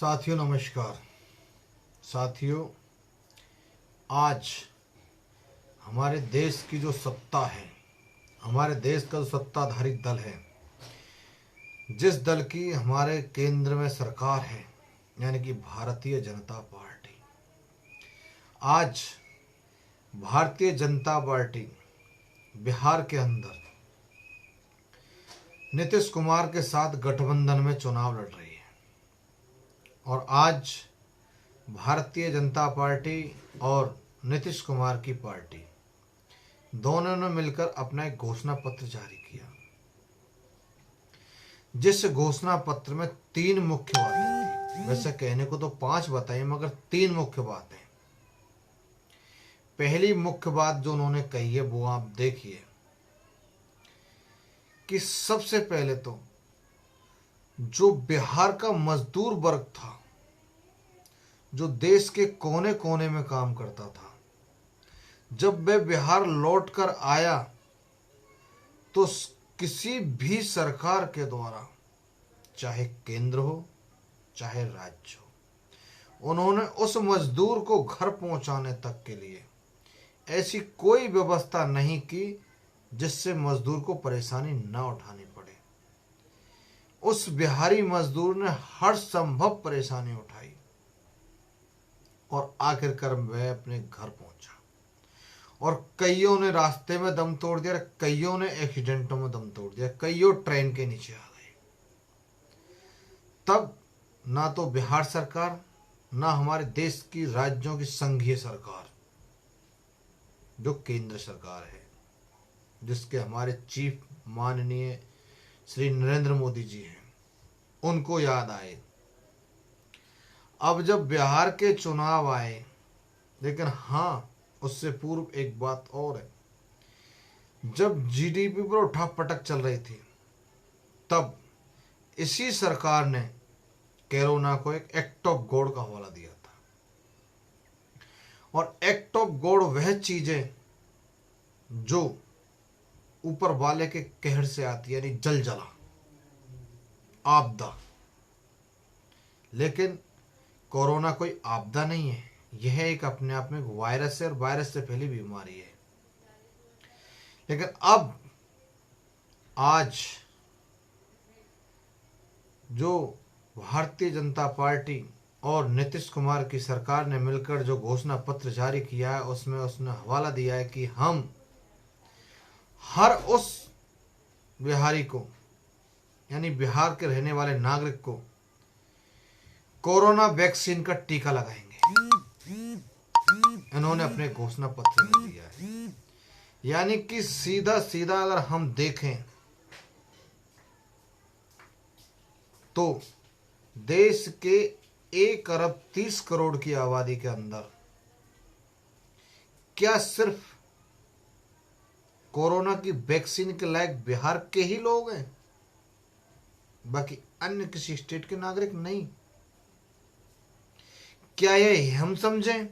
साथियों नमस्कार। साथियों, आज हमारे देश की जो सत्ता है, हमारे देश का जो सत्ताधारी दल है, जिस दल की हमारे केंद्र में सरकार है, यानी कि भारतीय जनता पार्टी, आज भारतीय जनता पार्टी बिहार के अंदर नीतीश कुमार के साथ गठबंधन में चुनाव लड़ रही है। और आज भारतीय जनता पार्टी और नीतीश कुमार की पार्टी दोनों ने मिलकर अपना एक घोषणा पत्र जारी किया, जिस घोषणा पत्र में 3 मुख्य बातें थी। वैसे कहने को तो 5 बताई, मगर 3 मुख्य बातें। पहली मुख्य बात जो उन्होंने कही है वो आप देखिए कि सबसे पहले तो जो बिहार का मजदूर वर्ग था, जो देश के कोने कोने में काम करता था, जब वह बिहार लौटकर आया तो किसी भी सरकार के द्वारा, चाहे केंद्र हो चाहे राज्य हो, उन्होंने उस मजदूर को घर पहुंचाने तक के लिए ऐसी कोई व्यवस्था नहीं की जिससे मजदूर को परेशानी न उठानी पड़े। उस बिहारी मजदूर ने हर संभव परेशानी उठाई और आखिरकार वह अपने घर पहुंचा। और कईयों ने रास्ते में दम तोड़ दिया, कईयों ने एक्सीडेंटों में दम तोड़ दिया, कईयों ट्रेन के नीचे आ गए। तब ना तो बिहार सरकार, ना हमारे देश की राज्यों की संघीय सरकार, जो केंद्र सरकार है, जिसके हमारे चीफ माननीय श्री नरेंद्र मोदी जी हैं, उनको याद आए। अब जब बिहार के चुनाव आए, लेकिन हाँ, उससे पूर्व एक बात और है। जब जीडीपी पर उठापटक चल रही थी, तब इसी सरकार ने कोरोना को एक एक्ट ऑफ गॉड का हवाला दिया था। और एक्ट ऑफ गॉड वह चीजें जो ऊपर वाले के कहर से आती है, यानी जलजला, आपदा। लेकिन कोरोना कोई आपदा नहीं है, यह एक अपने आप में वायरस है और वायरस से फैली बीमारी है। लेकिन अब आज जो भारतीय जनता पार्टी और नीतीश कुमार की सरकार ने मिलकर जो घोषणा पत्र जारी किया है, उसमें उसने हवाला दिया है कि हम हर उस बिहारी को, यानी बिहार के रहने वाले नागरिक को कोरोना वैक्सीन का टीका लगाएंगे। इन्होंने अपने घोषणा पत्र में दिया है। यानी कि सीधा सीधा अगर हम देखें तो देश के 1 अरब 30 करोड़ की आबादी के अंदर क्या सिर्फ कोरोना की वैक्सीन के लायक बिहार के ही लोग हैं, बाकी अन्य किसी स्टेट के नागरिक नहीं? क्या यह हम समझें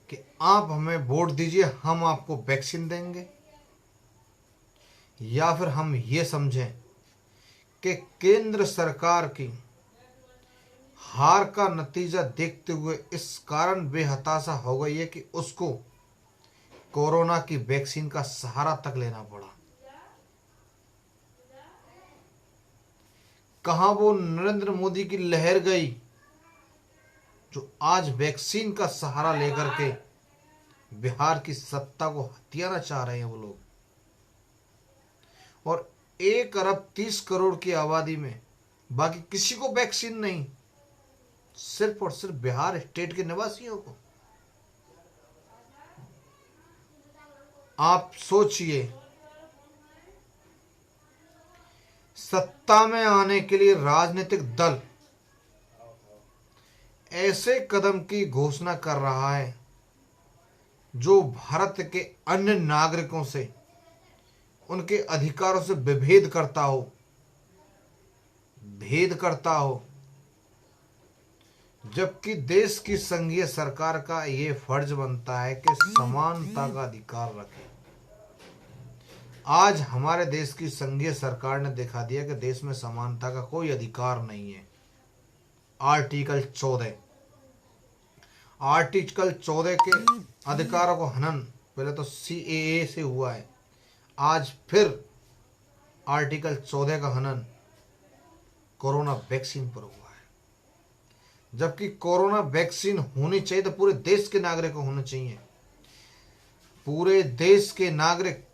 कि आप हमें वोट दीजिए, हम आपको वैक्सीन देंगे? या फिर हम ये समझें कि केंद्र सरकार की हार का नतीजा देखते हुए इस कारण बेहताशा हो गई है कि उसको कोरोना की वैक्सीन का सहारा तक लेना पड़ा? कहां वो नरेंद्र मोदी की लहर गई जो आज वैक्सीन का सहारा लेकर के बिहार की सत्ता को हथियाना चाह रहे हैं वो लोग? और 1 अरब 30 करोड़ की आबादी में बाकी किसी को वैक्सीन नहीं, सिर्फ और सिर्फ बिहार स्टेट के निवासियों को। आप सोचिए, सत्ता में आने के लिए राजनीतिक दल ऐसे कदम की घोषणा कर रहा है जो भारत के अन्य नागरिकों से, उनके अधिकारों से विभेद करता हो, भेद करता हो, जबकि देश की संघीय सरकार का ये फर्ज बनता है कि समानता का अधिकार रखे। आज हमारे देश की संघीय सरकार ने दिखा दिया कि देश में समानता का कोई अधिकार नहीं है। आर्टिकल 14 के अधिकारों को हनन पहले तो CAA से हुआ है, आज फिर आर्टिकल 14 का हनन कोरोना वैक्सीन पर हुआ है। जबकि कोरोना वैक्सीन होनी चाहिए तो पूरे देश के नागरिक को होना चाहिए। पूरे देश के नागरिक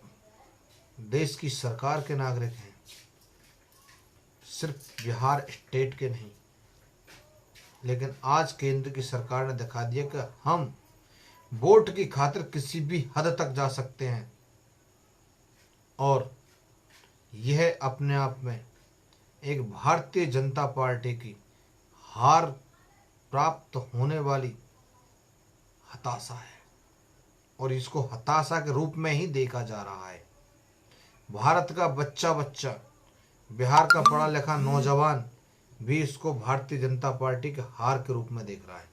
देश की सरकार के नागरिक हैं, सिर्फ बिहार स्टेट के नहीं। लेकिन आज केंद्र की सरकार ने दिखा दिया कि हम वोट की खातिर किसी भी हद तक जा सकते हैं, और यह अपने आप में एक भारतीय जनता पार्टी की हार प्राप्त होने वाली हताशा है, और इसको हताशा के रूप में ही देखा जा रहा है। भारत का बच्चा बिहार का पढ़ा लिखा नौजवान भी इसको भारतीय जनता पार्टी के हार के रूप में देख रहा है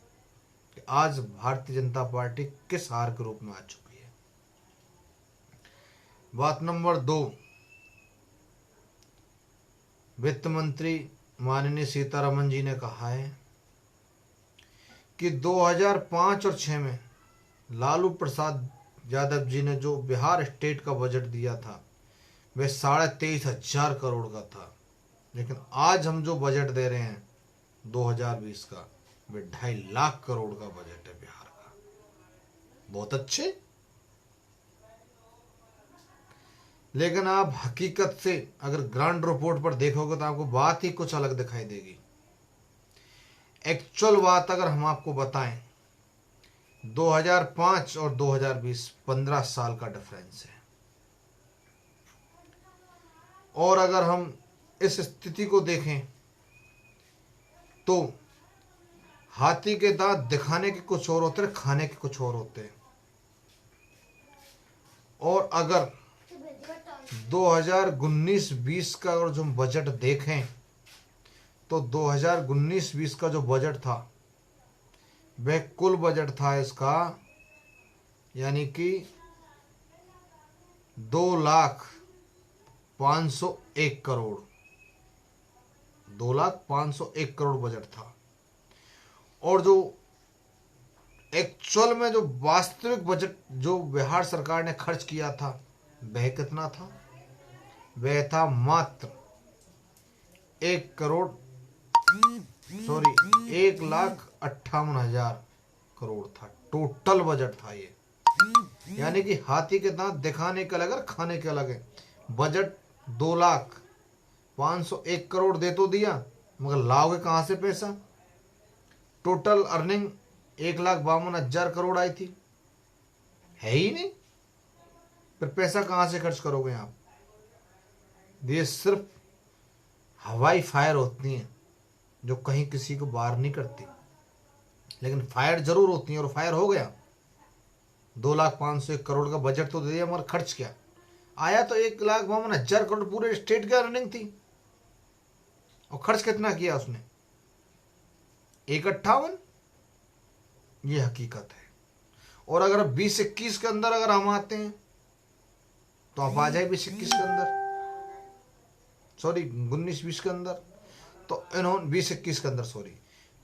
कि आज भारतीय जनता पार्टी किस हार के रूप में आ चुकी है। बात नंबर 2, वित्त मंत्री माननीय सीतारमण जी ने कहा है कि 2005 और 6 में लालू प्रसाद यादव जी ने जो बिहार स्टेट का बजट दिया था वह 23,500 करोड़ का था, लेकिन आज हम जो बजट दे रहे हैं 2020 का वह 2.5 लाख करोड़ का बजट है बिहार का। बहुत अच्छे, लेकिन आप हकीकत से अगर ग्राउंड रिपोर्ट पर देखोगे तो आपको बात ही कुछ अलग दिखाई देगी। एक्चुअल बात अगर हम आपको बताएं, 2005 और 2020 15 साल का डिफरेंस है, और अगर हम इस स्थिति को देखें तो हाथी के दांत दिखाने के कुछ और होते हैं, खाने के कुछ और होते हैं। और अगर 2019-20 का अगर जो बजट देखें तो 2019-20 का जो बजट था वह कुल बजट था इसका, यानी कि 2,501 करोड़, 2,501 करोड़ बजट था। और जो एक्चुअल में जो वास्तविक बजट जो बिहार सरकार ने खर्च किया था वह कितना था? वह था मात्र 1,58,000 करोड़ था। टोटल बजट था ये, यानी कि हाथी के दांत दिखाने के अलग और खाने के अलग है। बजट 2,501 करोड़ दे तो दिया, मगर लाओगे कहाँ से पैसा? टोटल अर्निंग 1,52,000 करोड़ आई थी, है ही नहीं, फिर पैसा कहाँ से खर्च करोगे आप? ये सिर्फ हवाई फायर होती हैं जो कहीं किसी को बाहर नहीं करती, लेकिन फायर जरूर होती हैं। और फायर हो गया, 2,501 करोड़ का बजट तो दे दिया, मगर खर्च क्या आया? तो 1,52,000 करोड़ पूरे स्टेट की अर्निंग थी, और खर्च कितना किया उसने? 1,58। ये हकीकत है। और अगर 20-21 के अंदर अगर हम आते हैं तो आप आ जाए 20-21 के अंदर, सॉरी 19-20 के अंदर, तो इन्होंने 20-21 के अंदर, सॉरी,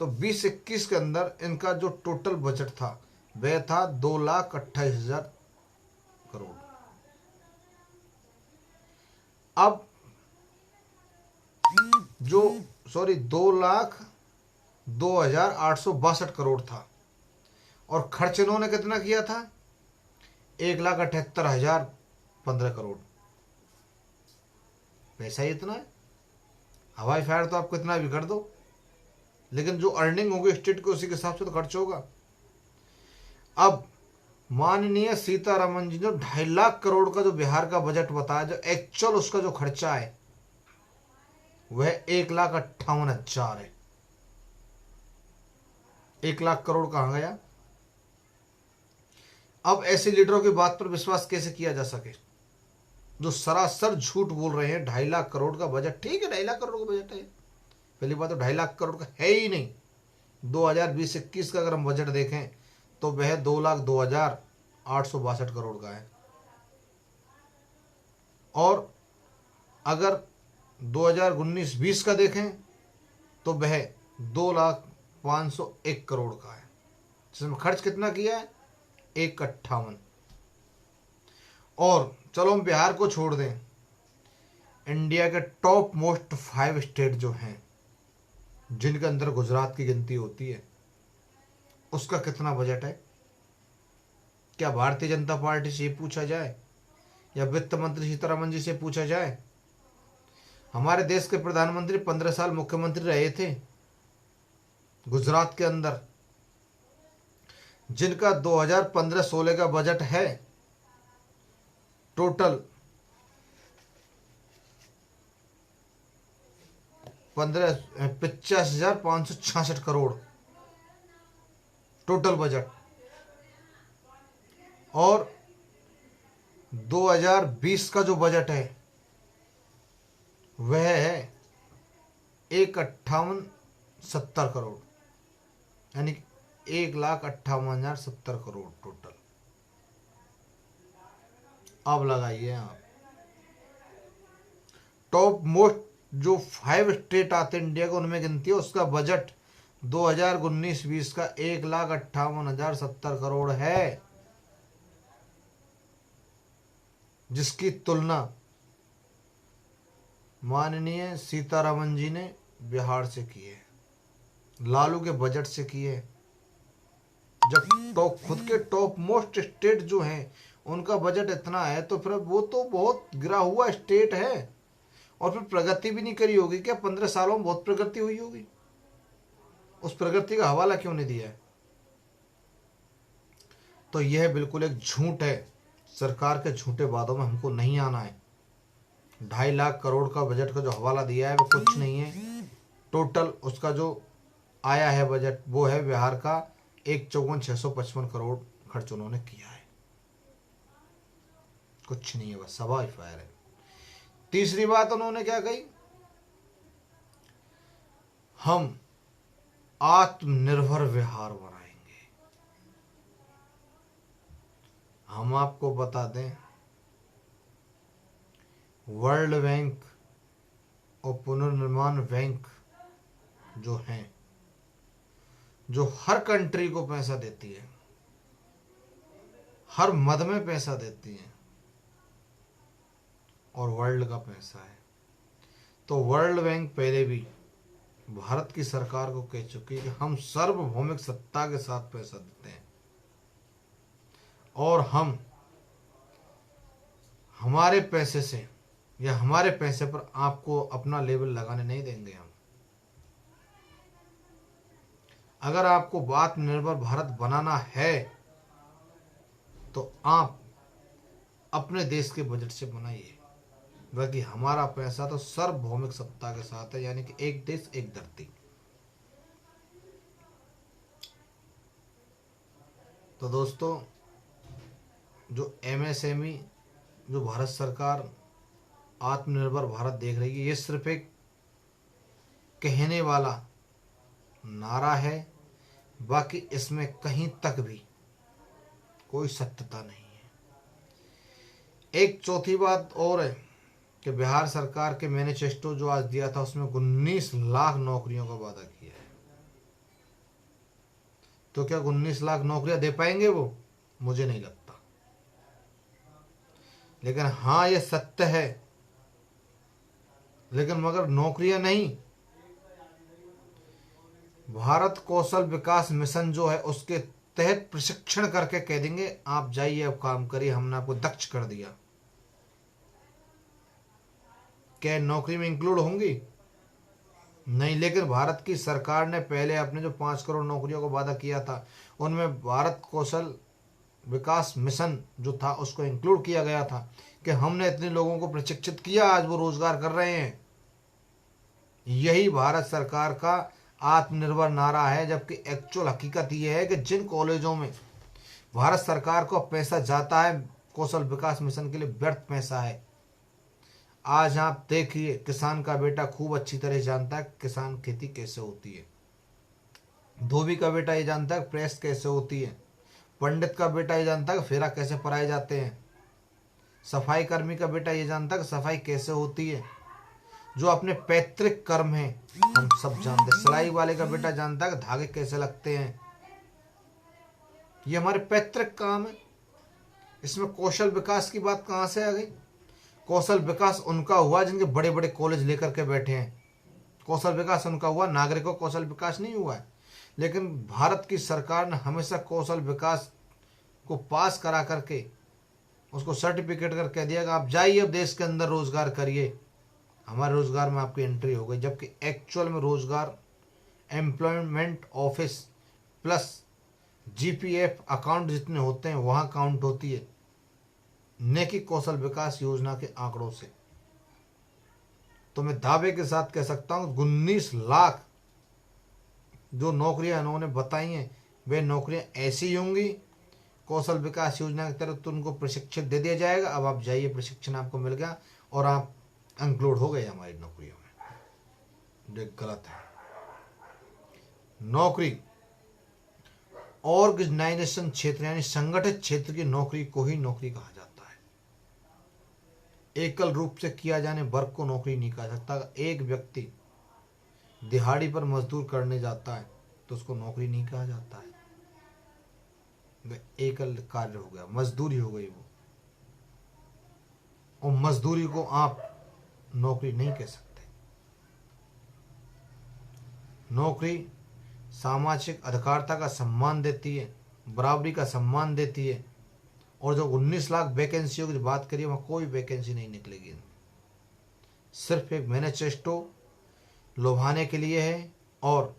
तो 20-21 के अंदर इनका जो टोटल बजट था वह था 2,28,000 करोड़। अब जो 2,02,862 करोड़ था, और खर्च इन्होंने कितना किया था? 1,78,015 करोड़। पैसा ही इतना है। हवाई फायर तो आप कितना भी कर दो, लेकिन जो अर्निंग होगी स्टेट को उसी के हिसाब से तो खर्च होगा। अब माननीय सीतारमण जी जो 2.5 लाख करोड़ का जो बिहार का बजट बताया, जो एक्चुअल उसका जो खर्चा है वह 1,58,000 है। 1 लाख करोड़ कहां गया? अब ऐसे लीडरों की बात पर विश्वास कैसे किया जा सके जो सरासर झूठ बोल रहे हैं? 2.5 लाख करोड़ का बजट, ठीक है 2.5 लाख करोड़ का बजट है, पहली बात तो 2.5 लाख करोड़ का है ही नहीं। 2020-21 का अगर हम बजट देखें तो वह 2,02,862 करोड़ का है। और अगर 2019-20 का देखें तो वह 2,05,01 का है, जिसमें खर्च कितना किया है? 1,58। और चलो हम बिहार को छोड़ दें, इंडिया के टॉप मोस्ट 5 स्टेट जो हैं, जिनके अंदर गुजरात की गिनती होती है, उसका कितना बजट है? क्या भारतीय जनता पार्टी से ये पूछा जाए या वित्त मंत्री सीतारमन जी से पूछा जाए? हमारे देश के प्रधानमंत्री 15 साल मुख्यमंत्री रहे थे गुजरात के अंदर, जिनका 2015-16 का बजट है टोटल 85,566 करोड़ टोटल बजट। और 2020 का जो बजट है वह है 1,58,70 करोड़, यानी 1,58,070 करोड़ टोटल। अब लगाइए आप, टॉप मोस्ट जो 5 स्टेट आते हैं इंडिया को, उनमें गिनती है, उसका बजट 2019-20 का 1,58,070 करोड़ है, जिसकी तुलना माननीय सीतारमन जी ने बिहार से की है, लालू के बजट से की है। जब खुद के टॉप मोस्ट स्टेट जो हैं उनका बजट इतना है, तो फिर वो तो बहुत गिरा हुआ स्टेट है, और फिर प्रगति भी नहीं करी होगी क्या? 15 सालों में बहुत प्रगति हुई होगी, उस प्रगति का हवाला क्यों नहीं दिया है? तो यह बिल्कुल एक झूठ है। सरकार के झूठे वादों में हमको नहीं आना है। 2.5 लाख करोड़ का बजट का जो हवाला दिया है वो कुछ नहीं है। टोटल उसका जो आया है बजट वो है बिहार का 1,54,655 करोड़ खर्च उन्होंने किया है, कुछ नहीं है, बस सवा फायर है। तीसरी बात उन्होंने क्या कही? हम आत्मनिर्भर बिहार बनाएंगे। हम आपको बता दें, वर्ल्ड बैंक और पुनर्निर्माण बैंक जो हैं, जो हर कंट्री को पैसा देती है, हर मद में पैसा देती है, और वर्ल्ड का पैसा है, तो वर्ल्ड बैंक पहले भी भारत की सरकार को कह चुकी है कि हम सार्वभौमिक सत्ता के साथ पैसा देते हैं, और हम हमारे पैसे से या हमारे पैसे पर आपको अपना लेबल लगाने नहीं देंगे। हम अगर आपको आत्मनिर्भर भारत बनाना है तो आप अपने देश के बजट से बनाइए, बाकी हमारा पैसा तो सार्वभौमिक सत्ता के साथ है, यानी कि एक देश एक धरती। तो दोस्तों, जो एमएसएमई जो भारत सरकार आत्मनिर्भर भारत देख रही है, ये सिर्फ एक कहने वाला नारा है, बाकी इसमें कहीं तक भी कोई सत्यता नहीं है। एक चौथी बात और है कि बिहार सरकार के मैनिफेस्टो जो आज दिया था उसमें 19 लाख नौकरियों का वादा किया है। तो क्या 19 लाख नौकरियां दे पाएंगे वो? मुझे नहीं लगता। लेकिन हाँ, ये सत्य है, लेकिन मगर नौकरियां नहीं, भारत कौशल विकास मिशन जो है उसके तहत प्रशिक्षण करके कह देंगे आप जाइए, अब काम करिए, हमने आपको दक्ष कर दिया। क्या नौकरी में इंक्लूड होंगी? नहीं। लेकिन भारत की सरकार ने पहले अपने जो 5 करोड़ नौकरियों का वादा किया था उनमें भारत कौशल विकास मिशन जो था उसको इंक्लूड किया गया था कि हमने इतने लोगों को प्रशिक्षित किया, आज वो रोजगार कर रहे हैं। यही भारत सरकार का आत्मनिर्भर नारा है, जबकि एक्चुअल हकीकत यह है कि जिन कॉलेजों में भारत सरकार को पैसा जाता है कौशल विकास मिशन के लिए, व्यर्थ पैसा है। आज आप देखिए, किसान का बेटा खूब अच्छी तरह जानता है किसान खेती कैसे होती है, धोबी का बेटा ये जानता है प्रेस कैसे होती है, पंडित का बेटा ये जानता है कि फेरा कैसे पराए जाते हैं, सफाई कर्मी का बेटा ये जानता है कि सफाई कैसे होती है। जो अपने पैतृक कर्म हैं, हम सब जानते हैं। सिलाई वाले का बेटा जानता है कि धागे कैसे लगते हैं। ये हमारे पैतृक काम है। इसमें कौशल विकास की बात कहाँ से आ गई? कौशल विकास उनका हुआ जिनके बड़े बड़े कॉलेज लेकर के बैठे हैं। कौशल विकास उनका हुआ, नागरिकों का कौशल विकास नहीं हुआ है। लेकिन भारत की सरकार ने हमेशा कौशल विकास को पास करा करके उसको सर्टिफिकेट कर कह दिया कि आप जाइए, अब देश के अंदर रोजगार करिए, हमारे रोजगार में आपकी एंट्री हो गई। जबकि एक्चुअल में रोजगार employment office plus GPF account जितने होते हैं वहाँ काउंट होती है, न कि कौशल विकास योजना के आंकड़ों से। तो मैं दावे के साथ कह सकता हूँ 19 लाख जो नौकरियां इन्होंने बताई हैं वे नौकरियां ऐसी होंगी। कौशल विकास योजना की तरफ तो उनको प्रशिक्षण दे दिया जाएगा, अब आप जाइए, प्रशिक्षण आपको मिल गया और आप इंक्लूड हो गए हमारी नौकरियों में। जो गलत है। नौकरी ऑर्गेनाइजेशन क्षेत्र यानी संगठित क्षेत्र की नौकरी को ही नौकरी कहा जाता है। एकल रूप से किया जाने वर्क को नौकरी नहीं कहा जाता। एक व्यक्ति दिहाड़ी पर मजदूर करने जाता है तो उसको नौकरी नहीं कहा जाता है, वह एकल कार्य हो गया, मजदूरी हो गई वो। और मजदूरी को आप नौकरी नहीं कह सकते। नौकरी सामाजिक अधिकारिता का सम्मान देती है, बराबरी का सम्मान देती है। और जो 19 लाख वैकेंसियों की बात करिए वहाँ कोई वैकेंसी नहीं निकलेगी। सिर्फ एक मैनिफेस्टो लुभाने के लिए है। और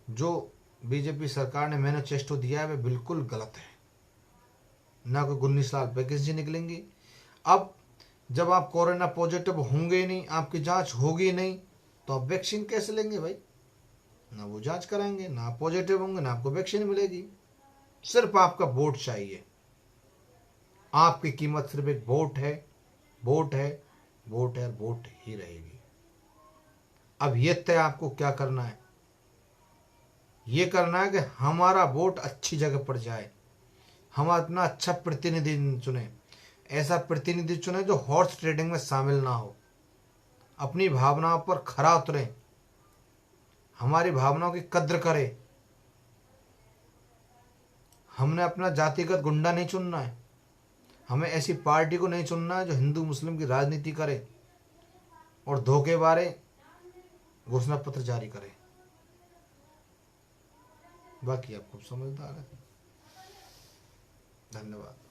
जो बीजेपी सरकार ने मैनिफेस्टो दिया है वह बिल्कुल गलत है। ना कोई 19 लाख वैकेंसी निकलेंगी। अब जब आप कोरोना पॉजिटिव होंगे नहीं, आपकी जांच होगी नहीं, तो आप वैक्सीन कैसे लेंगे भाई? ना वो जांच कराएंगे, ना आप पॉजिटिव होंगे, ना आपको वैक्सीन मिलेगी। सिर्फ आपका वोट चाहिए। आपकी कीमत सिर्फ एक वोट है, वोट है, वोट है, वोट ही रहेगी। अब ये तय आपको क्या करना है? ये करना है कि हमारा वोट अच्छी जगह पर जाए, हम अपना अच्छा प्रतिनिधि चुने। ऐसा प्रतिनिधि चुने जो हॉर्स ट्रेडिंग में शामिल ना हो, अपनी भावनाओं पर खरा उतरे, हमारी भावनाओं की कद्र करे। हमने अपना जातिगत गुंडा नहीं चुनना है। हमें ऐसी पार्टी को नहीं चुनना है जो हिंदू मुस्लिम की राजनीति करे और धोखेबारे घोषणा पत्र जारी करे। बाकी आप खूब समझदार है। धन्यवाद।